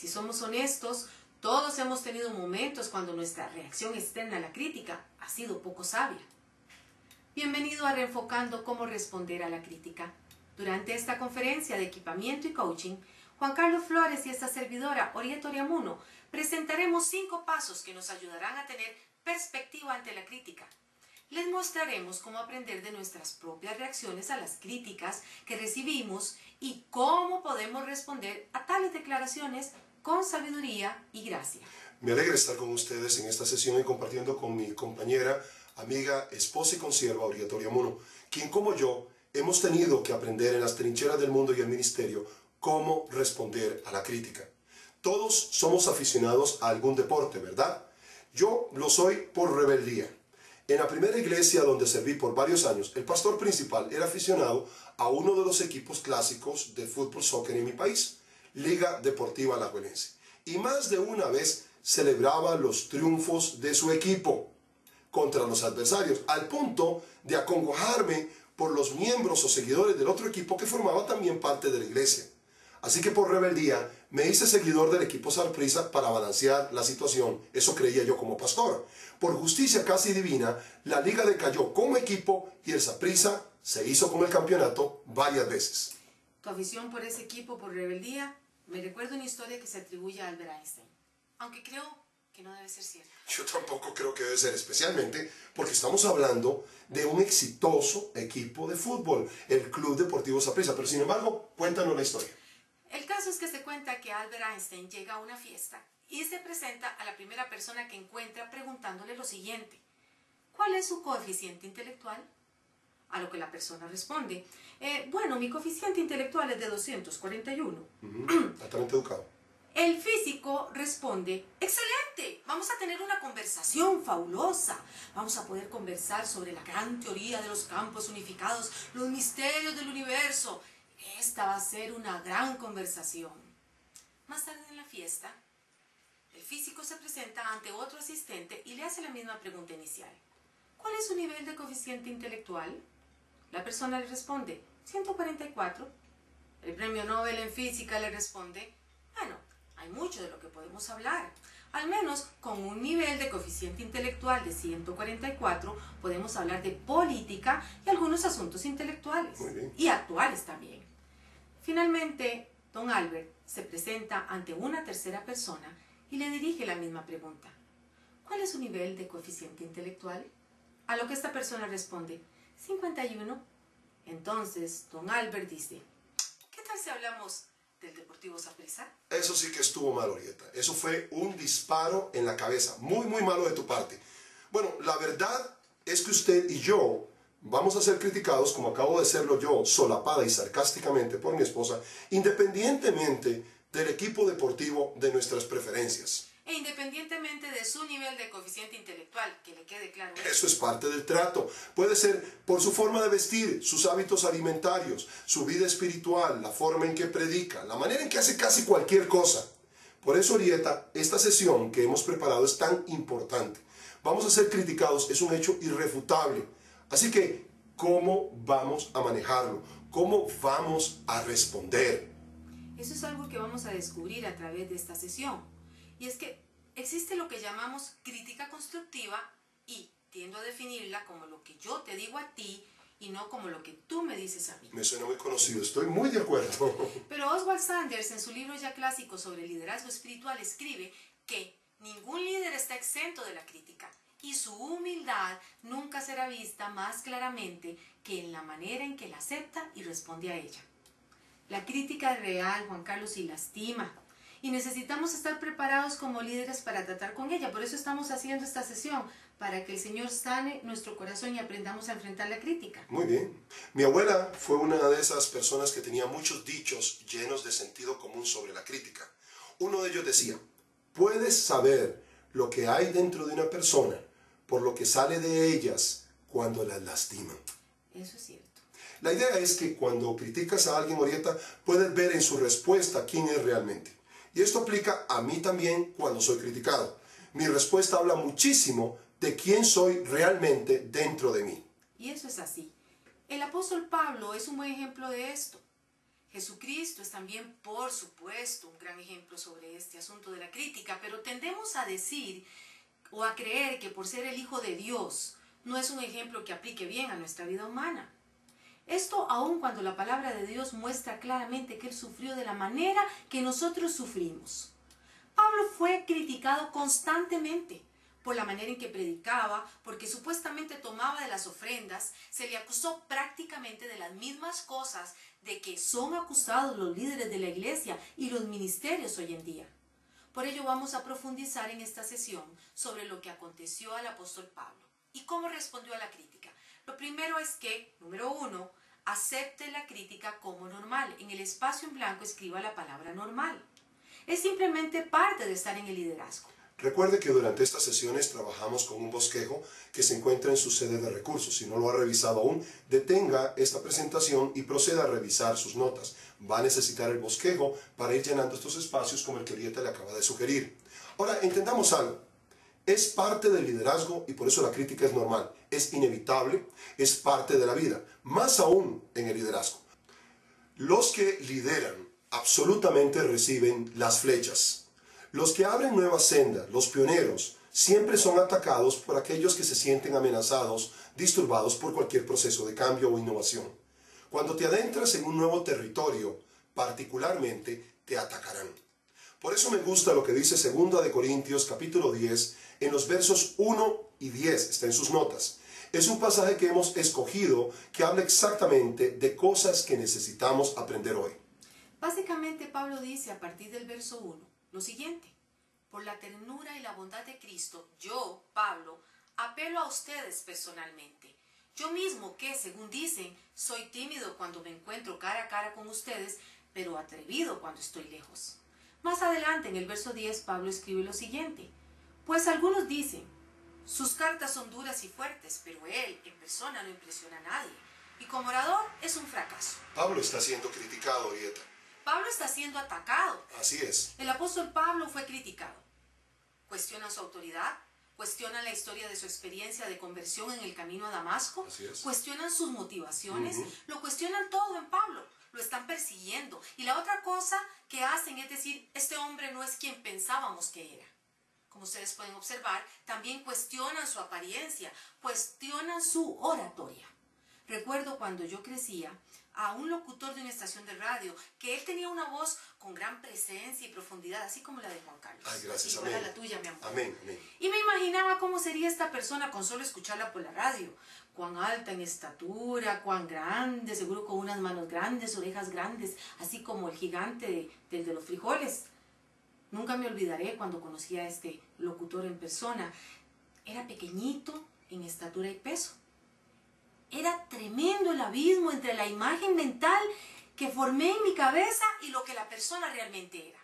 Si somos honestos, todos hemos tenido momentos cuando nuestra reacción externa a la crítica ha sido poco sabia. Bienvenido a Reenfocando cómo responder a la crítica. Durante esta conferencia de equipamiento y coaching, Juan Carlos Flores y esta servidora, Orieta Oriamuno, presentaremos 5 pasos que nos ayudarán a tener perspectiva ante la crítica. Les mostraremos cómo aprender de nuestras propias reacciones a las críticas que recibimos y cómo podemos responder a tales declaraciones con sabiduría y gracia. Me alegra estar con ustedes en esta sesión y compartiendo con mi compañera, amiga, esposa y consierva Orieta Oriamuno, quien como yo hemos tenido que aprender en las trincheras del mundo y el ministerio cómo responder a la crítica. Todos somos aficionados a algún deporte, ¿verdad? Yo lo soy por rebeldía. En la primera iglesia donde serví por varios años, el pastor principal era aficionado a uno de los equipos clásicos de fútbol soccer en mi país, Liga Deportiva Alajuelense. Y más de una vez celebraba los triunfos de su equipo contra los adversarios, al punto de acongojarme por los miembros o seguidores del otro equipo que formaba también parte de la iglesia. Así que por rebeldía me hice seguidor del equipo Saprissa para balancear la situación. Eso creía yo como pastor. Por justicia casi divina, la liga decayó como equipo y el Saprissa se hizo con el campeonato varias veces. Tu afición por ese equipo por rebeldía me recuerda una historia que se atribuye a Albert Einstein, aunque creo que no debe ser cierta. Yo tampoco creo que debe ser, especialmente porque estamos hablando de un exitoso equipo de fútbol, el Club Deportivo Saprissa. Pero sin embargo, cuéntanos la historia. El caso es que se cuenta que Albert Einstein llega a una fiesta y se presenta a la primera persona que encuentra preguntándole lo siguiente: ¿cuál es su coeficiente intelectual? A lo que la persona responde: bueno, mi coeficiente intelectual es de 241. Altamente educado. El físico responde: excelente, vamos a tener una conversación fabulosa. Vamos a poder conversar sobre la gran teoría de los campos unificados, los misterios del universo. Esta va a ser una gran conversación. Más tarde en la fiesta, el físico se presenta ante otro asistente y le hace la misma pregunta inicial: ¿cuál es su nivel de coeficiente intelectual? La persona le responde: 144. El premio Nobel en física le responde: bueno, hay mucho de lo que podemos hablar. Al menos con un nivel de coeficiente intelectual de 144 podemos hablar de política y algunos asuntos intelectuales. Muy bien. Y actuales también. Finalmente, don Albert se presenta ante una tercera persona y le dirige la misma pregunta: ¿cuál es su nivel de coeficiente intelectual? A lo que esta persona responde: 51. Entonces, don Albert dice: ¿qué tal si hablamos del Deportivo Saprissa? Eso sí que estuvo mal, Orieta. Eso fue un disparo en la cabeza. Muy, muy malo de tu parte. Bueno, la verdad es que usted y yo vamos a ser criticados, como acabo de serlo yo, solapada y sarcásticamente por mi esposa, independientemente del equipo deportivo de nuestras preferencias. E independientemente de su nivel de coeficiente intelectual, que le quede claro. Eso es parte del trato. Puede ser por su forma de vestir, sus hábitos alimentarios, su vida espiritual, la forma en que predica, la manera en que hace casi cualquier cosa. Por eso, Orieta, esta sesión que hemos preparado es tan importante. Vamos a ser criticados, es un hecho irrefutable. Así que, ¿cómo vamos a manejarlo? ¿Cómo vamos a responder? Eso es algo que vamos a descubrir a través de esta sesión. Y es que existe lo que llamamos crítica constructiva y tiendo a definirla como lo que yo te digo a ti y no como lo que tú me dices a mí. Me suena muy conocido, estoy muy de acuerdo. Pero Oswald Sanders, en su libro ya clásico sobre liderazgo espiritual, escribe que ningún líder está exento de la crítica y su humildad nunca será vista más claramente que en la manera en que la acepta y responde a ella. La crítica es real, Juan Carlos, y lastima. Y necesitamos estar preparados como líderes para tratar con ella. Por eso estamos haciendo esta sesión, para que el Señor sane nuestro corazón y aprendamos a enfrentar la crítica. Muy bien. Mi abuela fue una de esas personas que tenía muchos dichos llenos de sentido común sobre la crítica. Uno de ellos decía: puedes saber lo que hay dentro de una persona por lo que sale de ellas cuando las lastiman. Eso es cierto. La idea es que cuando criticas a alguien, Orieta, puedes ver en su respuesta quién es realmente. Y esto aplica a mí también cuando soy criticado. Mi respuesta habla muchísimo de quién soy realmente dentro de mí. Y eso es así. El apóstol Pablo es un buen ejemplo de esto. Jesucristo es también, por supuesto, un gran ejemplo sobre este asunto de la crítica, pero tendemos a decir o a creer que por ser el Hijo de Dios no es un ejemplo que aplique bien a nuestra vida humana. Esto aun cuando la palabra de Dios muestra claramente que Él sufrió de la manera que nosotros sufrimos. Pablo fue criticado constantemente por la manera en que predicaba, porque supuestamente tomaba de las ofrendas. Se le acusó prácticamente de las mismas cosas de que son acusados los líderes de la iglesia y los ministerios hoy en día. Por ello vamos a profundizar en esta sesión sobre lo que aconteció al apóstol Pablo y cómo respondió a la crítica. Lo primero es que, número 1, acepte la crítica como normal. En el espacio en blanco escriba la palabra normal. Es simplemente parte de estar en el liderazgo. Recuerde que durante estas sesiones trabajamos con un bosquejo que se encuentra en su sede de recursos. Si no lo ha revisado aún, detenga esta presentación y proceda a revisar sus notas. Va a necesitar el bosquejo para ir llenando estos espacios como el que Orieta le acaba de sugerir. Ahora, entendamos algo. Es parte del liderazgo y por eso la crítica es normal. Es inevitable, es parte de la vida. Más aún en el liderazgo. Los que lideran absolutamente reciben las flechas. Los que abren nuevas sendas, los pioneros, siempre son atacados por aquellos que se sienten amenazados, disturbados por cualquier proceso de cambio o innovación. Cuando te adentras en un nuevo territorio, particularmente, te atacarán. Por eso me gusta lo que dice 2 de Corintios capítulo 10, en los versos 1 y 10, está en sus notas. Es un pasaje que hemos escogido que habla exactamente de cosas que necesitamos aprender hoy. Básicamente Pablo dice a partir del verso 1 lo siguiente: por la ternura y la bondad de Cristo, yo, Pablo, apelo a ustedes personalmente. Yo mismo que, según dicen, soy tímido cuando me encuentro cara a cara con ustedes, pero atrevido cuando estoy lejos. Más adelante, en el verso 10, Pablo escribe lo siguiente: pues algunos dicen, sus cartas son duras y fuertes, pero él, en persona, no impresiona a nadie, y como orador es un fracaso. Pablo está siendo criticado, Orieta. Pablo está siendo atacado. Así es. El apóstol Pablo fue criticado. Cuestionan su autoridad, cuestionan la historia de su experiencia de conversión en el camino a Damasco, Así es. cuestionan sus motivaciones, lo cuestionan todo en Pablo, lo están persiguiendo. Y la otra cosa que hacen es decir, este hombre no es quien pensábamos que era. Como ustedes pueden observar, también cuestionan su apariencia, cuestionan su oratoria. Recuerdo cuando yo crecía a un locutor de una estación de radio, que él tenía una voz con gran presencia y profundidad, así como la de Juan Carlos. Ay, gracias, igual amén. a la tuya, mi amor. Amén, amén. Y me imaginaba cómo sería esta persona con solo escucharla por la radio. Cuán alta en estatura, cuán grande, seguro con unas manos grandes, orejas grandes, así como el gigante del de los frijoles. Nunca me olvidaré cuando conocí a este locutor en persona. Era pequeñito en estatura y peso. Era tremendo el abismo entre la imagen mental que formé en mi cabeza y lo que la persona realmente era.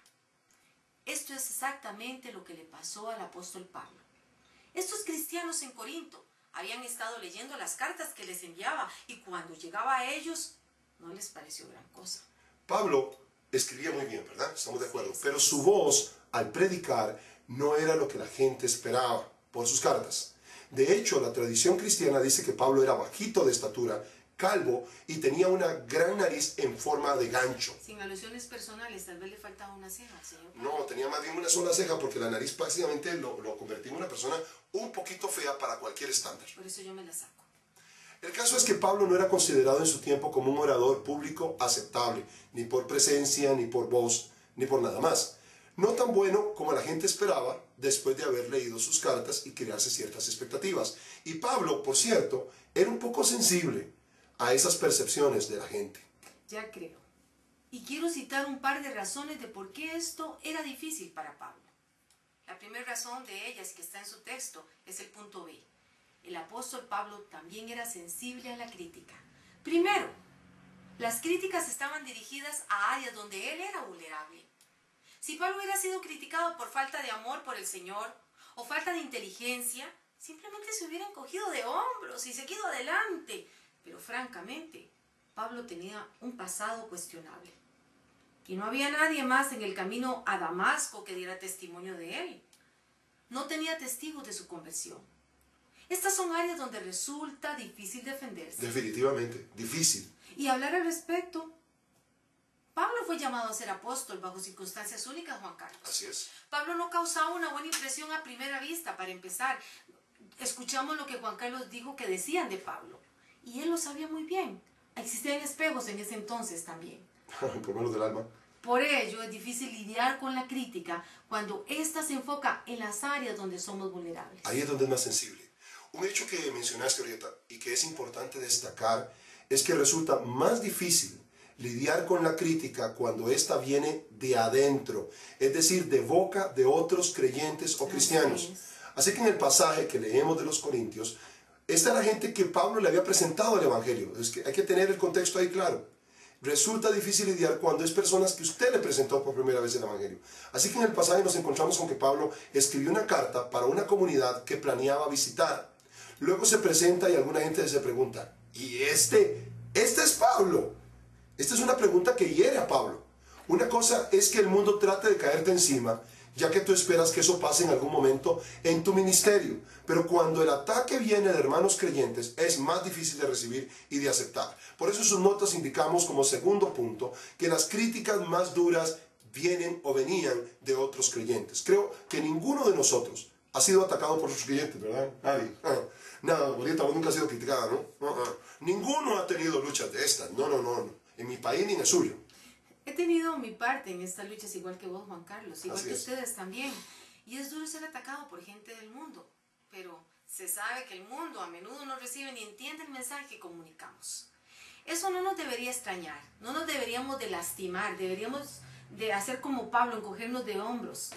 Esto es exactamente lo que le pasó al apóstol Pablo. Estos cristianos en Corinto habían estado leyendo las cartas que les enviaba y cuando llegaba a ellos no les pareció gran cosa. Pablo escribía muy bien, ¿verdad? Estamos de acuerdo. Pero su voz al predicar no era lo que la gente esperaba por sus cartas. De hecho, la tradición cristiana dice que Pablo era bajito de estatura, calvo y tenía una gran nariz en forma de gancho. Sin alusiones personales, tal vez le faltaba una ceja, señor. No, tenía más bien una sola ceja porque la nariz básicamente lo convertía en una persona un poquito fea para cualquier estándar. Por eso yo me la saco. El caso es que Pablo no era considerado en su tiempo como un orador público aceptable, ni por presencia, ni por voz, ni por nada más. No tan bueno como la gente esperaba después de haber leído sus cartas y crearse ciertas expectativas. Y Pablo, por cierto, era un poco sensible a esas percepciones de la gente. Ya creo. Y quiero citar un par de razones de por qué esto era difícil para Pablo. La primera razón de ellas, que está en su texto, es el punto B. El apóstol Pablo también era sensible a la crítica. Primero, las críticas estaban dirigidas a áreas donde él era vulnerable. Si Pablo hubiera sido criticado por falta de amor por el Señor o falta de inteligencia, simplemente se hubiera encogido de hombros y seguido adelante. Pero francamente, Pablo tenía un pasado cuestionable. Y no había nadie más en el camino a Damasco que diera testimonio de él. No tenía testigos de su conversión. Estas son áreas donde resulta difícil defenderse. Definitivamente, difícil. Y hablar al respecto fue llamado a ser apóstol bajo circunstancias únicas, Juan Carlos. Así es. Pablo no causaba una buena impresión a primera vista. Para empezar, escuchamos lo que Juan Carlos dijo que decían de Pablo. Y él lo sabía muy bien. Existían espejos en ese entonces también. Por menos del alma. Por ello es difícil lidiar con la crítica cuando ésta se enfoca en las áreas donde somos vulnerables. Ahí es donde es más sensible. Un hecho que mencionaste ahorita y que es importante destacar es que resulta más difícil lidiar con la crítica cuando ésta viene de adentro, es decir, de boca de otros creyentes o cristianos. Así que en el pasaje que leemos de los Corintios, esta era la gente que Pablo le había presentado el Evangelio. Es que hay que tener el contexto ahí claro. Resulta difícil lidiar cuando es personas que usted le presentó por primera vez el Evangelio. Así que en el pasaje nos encontramos con que Pablo escribió una carta para una comunidad que planeaba visitar. Luego se presenta y alguna gente se pregunta, ¿y este es Pablo? Esta es una pregunta que hiere a Pablo. Una cosa es que el mundo trate de caerte encima, ya que tú esperas que eso pase en algún momento en tu ministerio. Pero cuando el ataque viene de hermanos creyentes, es más difícil de recibir y de aceptar. Por eso en sus notas indicamos como segundo punto que las críticas más duras vienen o venían de otros creyentes. Creo que ninguno de nosotros ha sido atacado por sus clientes, ¿verdad? Nadie. Nada, ahorita vos nunca has sido criticada, ¿no? Ninguno ha tenido luchas de estas. No. En mi país ni en el suyo. He tenido mi parte en estas luchas, igual que vos, Juan Carlos, igual Así que es. ustedes también. Y es duro ser atacado por gente del mundo, pero se sabe que el mundo a menudo no recibe ni entiende el mensaje que comunicamos. Eso no nos debería extrañar, no nos deberíamos de lastimar, deberíamos de hacer como Pablo, encogernos de hombros.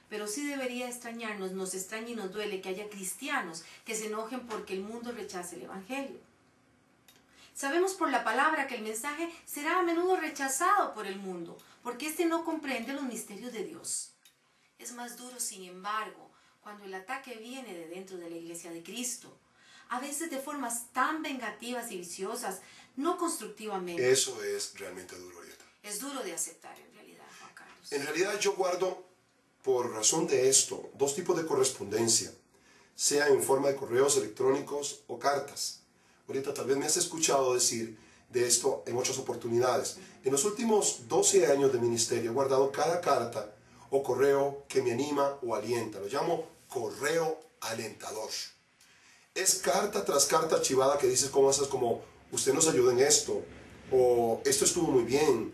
Pero sí debería extrañarnos, nos extraña y nos duele que haya cristianos que se enojen porque el mundo rechace el Evangelio. Sabemos por la palabra que el mensaje será a menudo rechazado por el mundo, porque éste no comprende los misterios de Dios. Es más duro, sin embargo, cuando el ataque viene de dentro de la iglesia de Cristo, a veces de formas tan vengativas y viciosas, no constructivamente. Eso es realmente duro, Arieta. Es duro de aceptar en realidad, Juan Carlos. En realidad yo guardo, por razón de esto, dos tipos de correspondencia, sea en forma de correos electrónicos o cartas. Ahorita tal vez me has escuchado decir de esto en muchas oportunidades. En los últimos 12 años de ministerio he guardado cada carta o correo que me anima o alienta. Lo llamo correo alentador. Es carta tras carta archivada que dices cosas como, usted nos ayudó en esto, o esto estuvo muy bien,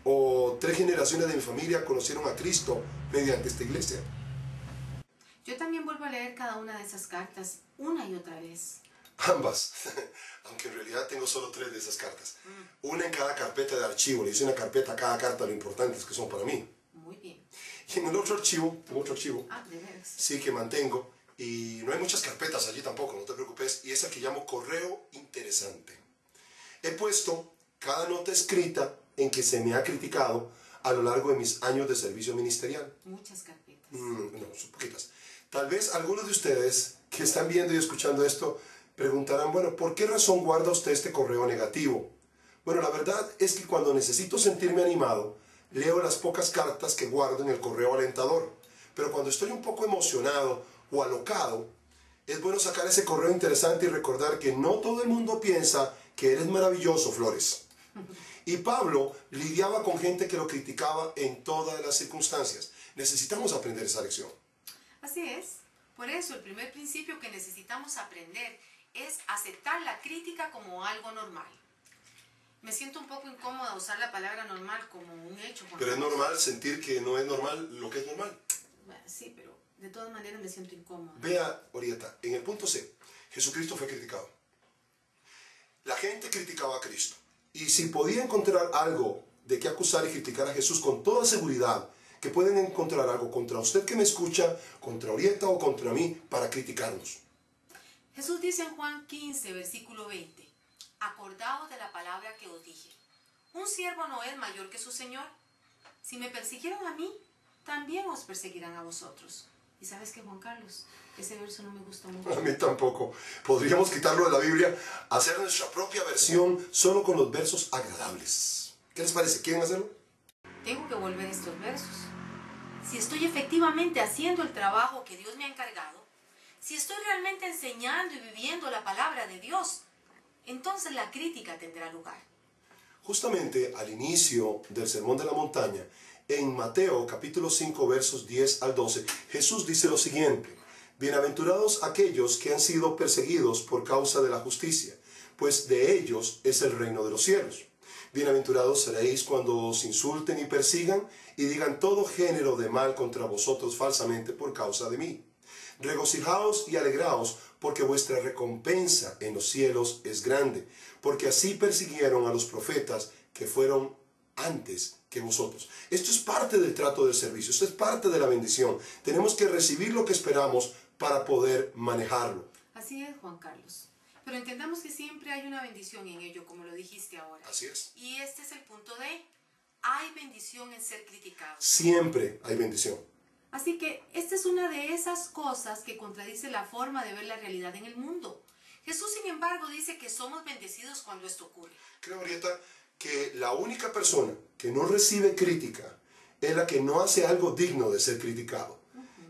o 3 generaciones de mi familia conocieron a Cristo mediante esta iglesia. Yo también vuelvo a leer cada una de esas cartas una y otra vez. Ambas, aunque en realidad tengo solo 3 de esas cartas. Una en cada carpeta de archivo, le hice una carpeta a cada carta, lo importantes que son para mí. Muy bien. Y en el otro archivo, tengo otro archivo, De veras. sí que mantengo, y no hay muchas carpetas allí tampoco, no te preocupes, y esa que llamo correo interesante. He puesto cada nota escrita en que se me ha criticado a lo largo de mis años de servicio ministerial. Muchas carpetas. No, son poquitas. Tal vez algunos de ustedes que están viendo y escuchando esto preguntarán, bueno, ¿por qué razón guarda usted este correo negativo? Bueno, la verdad es que cuando necesito sentirme animado, leo las pocas cartas que guardo en el correo alentador. Pero cuando estoy un poco emocionado o alocado, es bueno sacar ese correo interesante y recordar que no todo el mundo piensa que eres maravilloso, Flores. Y Pablo lidiaba con gente que lo criticaba en todas las circunstancias. Necesitamos aprender esa lección. Así es. Por eso el primer principio que necesitamos aprender es aceptar la crítica como algo normal. Me siento un poco incómoda usar la palabra normal como un hecho. Pero es normal sentir que no es normal lo que es normal. Bueno, sí, pero de todas maneras me siento incómoda. Vea, Orieta, en el punto C, Jesucristo fue criticado. La gente criticaba a Cristo. Y si podía encontrar algo de qué acusar y criticar a Jesús, con toda seguridad que pueden encontrar algo contra usted que me escucha, contra Orieta o contra mí, para criticarnos. Jesús dice en Juan 15, versículo 20, acordaos de la palabra que os dije. Un siervo no es mayor que su señor. Si me persiguieron a mí, también os perseguirán a vosotros. ¿Y sabes qué, Juan Carlos? Ese verso no me gusta mucho. A mí tampoco. Podríamos quitarlo de la Biblia, hacer nuestra propia versión solo con los versos agradables. ¿Qué les parece? ¿Quieren hacerlo? Tengo que volver a estos versos. Si estoy efectivamente haciendo el trabajo que Dios me ha encargado, si estoy realmente enseñando y viviendo la palabra de Dios, entonces la crítica tendrá lugar. Justamente al inicio del Sermón de la Montaña, en Mateo capítulo 5 versos 10 al 12, Jesús dice lo siguiente: bienaventurados aquellos que han sido perseguidos por causa de la justicia, pues de ellos es el reino de los cielos. Bienaventurados seréis cuando os insulten y persigan y digan todo género de mal contra vosotros falsamente por causa de mí. Regocijaos y alegraos, porque vuestra recompensa en los cielos es grande, porque así persiguieron a los profetas que fueron antes que vosotros. Esto es parte del trato del servicio, esto es parte de la bendición. Tenemos que recibir lo que esperamos para poder manejarlo. Así es, Juan Carlos. Pero entendamos que siempre hay una bendición en ello, como lo dijiste ahora. Así es. Y este es el punto de: hay bendición en ser criticado. Siempre hay bendición. Así que esta es una de esas cosas que contradice la forma de ver la realidad en el mundo. Jesús, sin embargo, dice que somos bendecidos cuando esto ocurre. Creo, Arieta, que la única persona que no recibe crítica es la que no hace algo digno de ser criticado.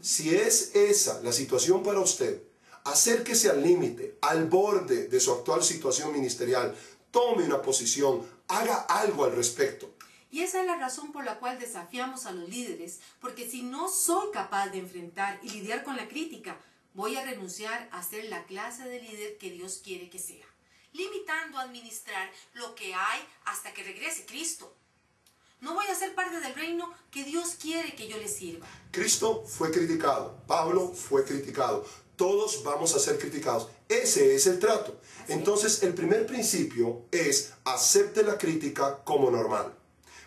Si es esa la situación para usted, acérquese al límite, al borde de su actual situación ministerial, tome una posición, haga algo al respecto. Y esa es la razón por la cual desafiamos a los líderes, porque si no soy capaz de enfrentar y lidiar con la crítica, voy a renunciar a ser la clase de líder que Dios quiere que sea, limitando a administrar lo que hay hasta que regrese Cristo. No voy a ser parte del reino que Dios quiere que yo le sirva. Cristo fue criticado, Pablo fue criticado, todos vamos a ser criticados. Ese es el trato. Entonces, el primer principio es: acepte la crítica como normal.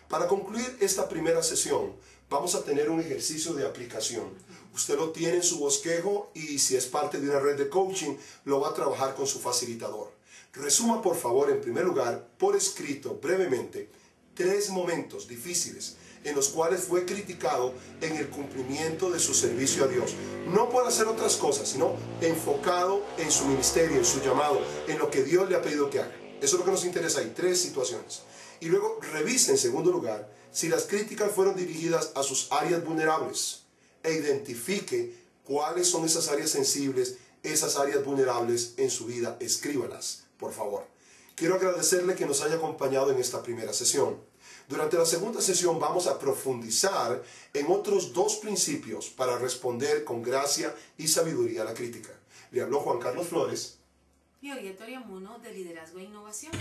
Para concluir esta primera sesión, vamos a tener un ejercicio de aplicación. Usted lo tiene en su bosquejo y si es parte de una red de coaching, lo va a trabajar con su facilitador. Resuma, por favor, en primer lugar, por escrito, brevemente, 3 momentos difíciles en los cuales fue criticado en el cumplimiento de su servicio a Dios. No por hacer otras cosas, sino enfocado en su ministerio, en su llamado, en lo que Dios le ha pedido que haga. Eso es lo que nos interesa. Hay 3 situaciones. Y luego revise, en segundo lugar, si las críticas fueron dirigidas a sus áreas vulnerables e identifique cuáles son esas áreas sensibles, esas áreas vulnerables en su vida. Escríbalas, por favor. Quiero agradecerle que nos haya acompañado en esta primera sesión. Durante la segunda sesión vamos a profundizar en otros 2 principios para responder con gracia y sabiduría a la crítica. Le habló Juan Carlos Flores Y Oriatoria Muno, de Liderazgo e Innovación.